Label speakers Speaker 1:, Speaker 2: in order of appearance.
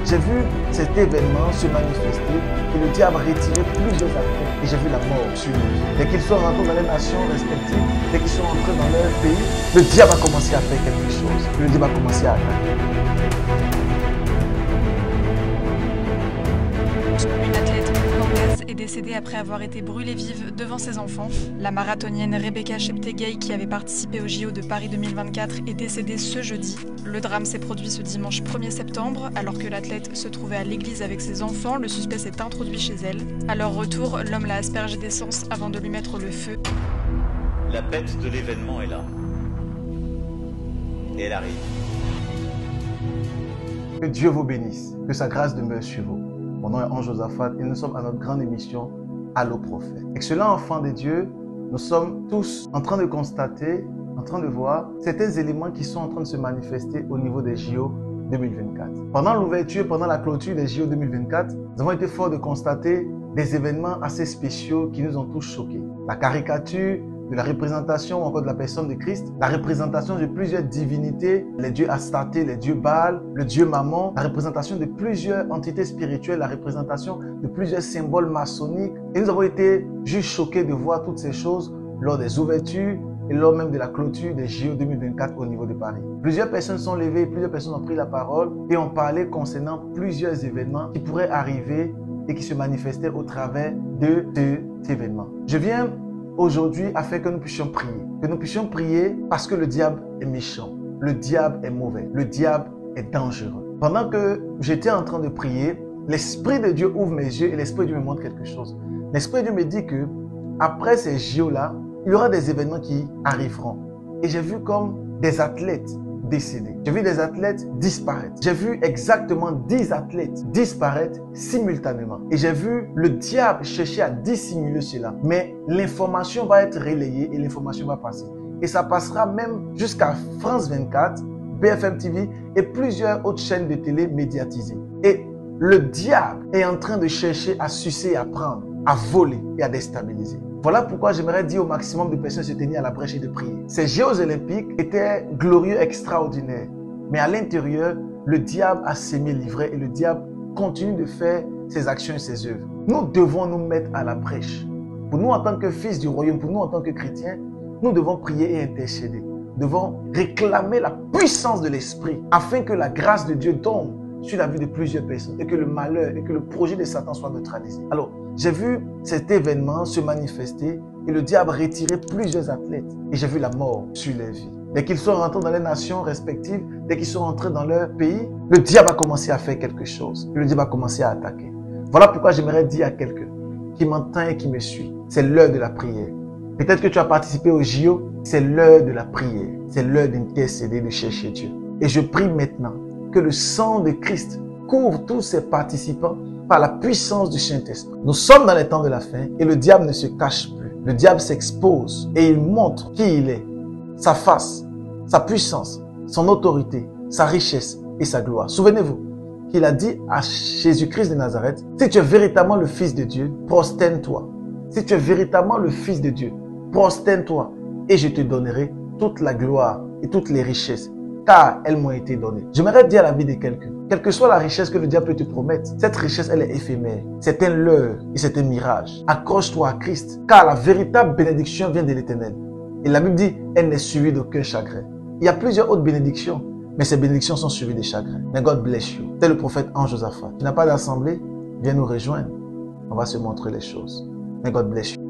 Speaker 1: j'ai vu cet événement se manifester et le diable retirer plusieurs athlètes et j'ai vu la mort sur lui. Dès qu'ils sont rentrés dans les nations respectives, dès qu'ils sont rentrés dans leur pays, le diable a commencé à faire quelque chose. Le diable a commencé à attaquer.
Speaker 2: Une athlète ougandais est décédée après avoir été brûlée vive devant ses enfants. La marathonienne Rebecca Cheptegei, qui avait participé au JO de Paris 2024, est décédée ce jeudi. Le drame s'est produit ce dimanche 1er septembre, alors que l'athlète se trouvait à l'église avec ses enfants. Le suspect s'est introduit chez elle. À leur retour, l'homme l'a aspergée d'essence avant de lui mettre le feu.
Speaker 3: La bête de l'événement est là. Et elle arrive.
Speaker 1: Que Dieu vous bénisse, que sa grâce demeure sur vous. Mon nom est Ange Josaphat et nous sommes à notre grande émission Allô Prophète. Excellents enfants de Dieu, nous sommes tous en train de constater, en train de voir certains éléments qui sont en train de se manifester au niveau des JO 2024. Pendant l'ouverture, pendant la clôture des JO 2024, nous avons été forts de constater des événements assez spéciaux qui nous ont tous choqués. La caricature de la représentation encore de la personne de Christ, la représentation de plusieurs divinités, les dieux Astarté, les dieux Baal, le dieu Mammon, la représentation de plusieurs entités spirituelles, la représentation de plusieurs symboles maçonniques. Et nous avons été juste choqués de voir toutes ces choses lors des ouvertures et lors même de la clôture des JO 2024 au niveau de Paris. Plusieurs personnes sont levées, plusieurs personnes ont pris la parole et ont parlé concernant plusieurs événements qui pourraient arriver et qui se manifestaient au travers de cet événement. Je viens aujourd'hui afin que nous puissions prier. Que nous puissions prier parce que le diable est méchant. Le diable est mauvais. Le diable est dangereux. Pendant que j'étais en train de prier, l'Esprit de Dieu ouvre mes yeux et l'Esprit de Dieu me montre quelque chose. L'Esprit de Dieu me dit que après ces JO-là, il y aura des événements qui arriveront. Et j'ai vu comme des athlètes décédés. J'ai vu des athlètes disparaître. J'ai vu exactement 10 athlètes disparaître simultanément. Et j'ai vu le diable chercher à dissimuler cela. Mais l'information va être relayée et l'information va passer. Et ça passera même jusqu'à France 24, BFM TV et plusieurs autres chaînes de télé médiatisées. Et le diable est en train de chercher à sucer, à prendre, à voler et à déstabiliser. Voilà pourquoi j'aimerais dire au maximum de personnes de se tenir à la brèche et de prier. Ces Jeux olympiques étaient glorieux, extraordinaires. Mais à l'intérieur, le diable a sémé l'ivraie et le diable continue de faire ses actions et ses œuvres. Nous devons nous mettre à la brèche. Pour nous en tant que fils du royaume, pour nous en tant que chrétiens, nous devons prier et intercéder. Nous devons réclamer la puissance de l'esprit afin que la grâce de Dieu tombe sur la vie de plusieurs personnes et que le malheur et que le projet de Satan soit neutralisé. Alors, j'ai vu cet événement se manifester et le diable retirer plusieurs athlètes. Et j'ai vu la mort sur les vies. Dès qu'ils sont rentrés dans les nations respectives, dès qu'ils sont rentrés dans leur pays, le diable a commencé à faire quelque chose. Le diable a commencé à attaquer. Voilà pourquoi j'aimerais dire à quelqu'un qui m'entend et qui me suit, c'est l'heure de la prière. Peut-être que tu as participé au JO, c'est l'heure de la prière. C'est l'heure d'intercéder, de chercher Dieu. Et je prie maintenant que le sang de Christ couvre tous ses participants par la puissance du Saint-Esprit. Nous sommes dans les temps de la fin et le diable ne se cache plus. Le diable s'expose et il montre qui il est, sa face, sa puissance, son autorité, sa richesse et sa gloire. Souvenez-vous qu'il a dit à Jésus-Christ de Nazareth, si tu es véritablement le Fils de Dieu, prosterne-toi. Si tu es véritablement le Fils de Dieu, prosterne-toi et je te donnerai toute la gloire et toutes les richesses, car elles m'ont été données. J'aimerais dire à la vie de quelqu'un, quelle que soit la richesse que le diable peut te promettre, cette richesse, elle est éphémère. C'est un leurre et c'est un mirage. Accroche-toi à Christ, car la véritable bénédiction vient de l'Éternel. Et la Bible dit, elle n'est suivie d'aucun chagrin. Il y a plusieurs autres bénédictions, mais ces bénédictions sont suivies de chagrins. Mais God bless you. C'est le prophète Ange Josaphat. Tu n'as pas d'assemblée? Viens nous rejoindre. On va se montrer les choses. Mais God bless you.